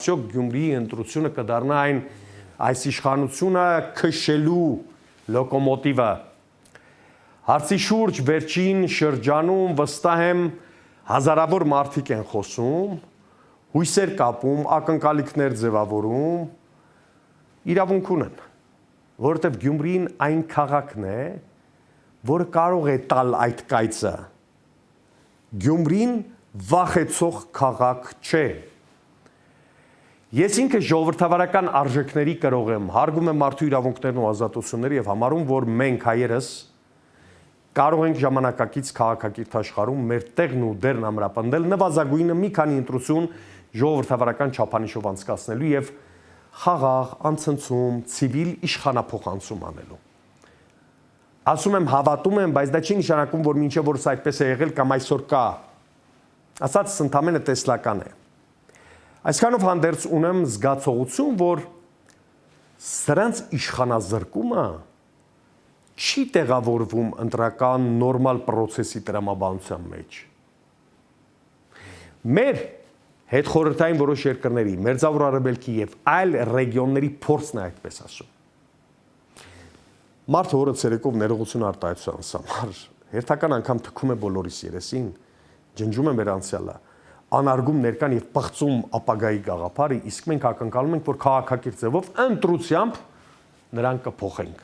արդյոք Գյումրիի ընտրությունը կդառնա այս իշխանությունը քշելու լոկոմոտիվը։ Հարցի շուրջ վերջին շրջանում վստահ եմ հազարավոր մարդիկ են խոսում, հույսեր կապում, ակնկալիքներ ձևավորում, իրավունք ունեն, որովհետև Գյումրին այն քաղաքն է, որը կարող է տալ այդ կայծը։ Գյումրին վախեցող քաղաք չէ։ Ես ինքը ժողովրդավարական արժեքների կրող եմ, հարգում եմ մարդու իրավունքներն ու ազատությունները եւ համարում, որ մենք հայերս կարող ենք ժամանակակից քաղաքակիրթ աշխարհում մեր տեղն ու դերն ամրապնդել, նվազագույնը մի քանի ընտրություն ժողովրդավարական չափանիշով անցկացնելու եւ խաղաղ, անցնցում, ցիվիլ իշխանափոխանցում անելու։ Ասում եմ, հավատում եմ, բայց դա չի նշանակում, որ մինչև որ սա այդպես է եղել կամ այսօր կա։ Ասածս ընդամենը տեսլական է։ Այսքանով հանդերձ ունեմ զգացողություն, որ սրանց իշխանազրկումը չի տեղավորվում ընտրական նորմալ պրոցեսի տրամաբանության մեջ։ Մեր հետխորհրդային որոշ երկրների, Մերձավոր Արևելքի եւ այլ ռեգիոնների փորձն է այդպես ասում։ Մարդը օրը ցերեկով ներողություն արտահայտության համար հերթական անգամ թքում է բոլորիս երեսին, ջնջում է մեր անցյալը, անարգում ներկան եւ պղծում ապագայի գաղափարը, իսկ մենք ակնկալում ենք, որ քաղաքակիրթ ձևով ընտրությամբ նրան կփոխենք։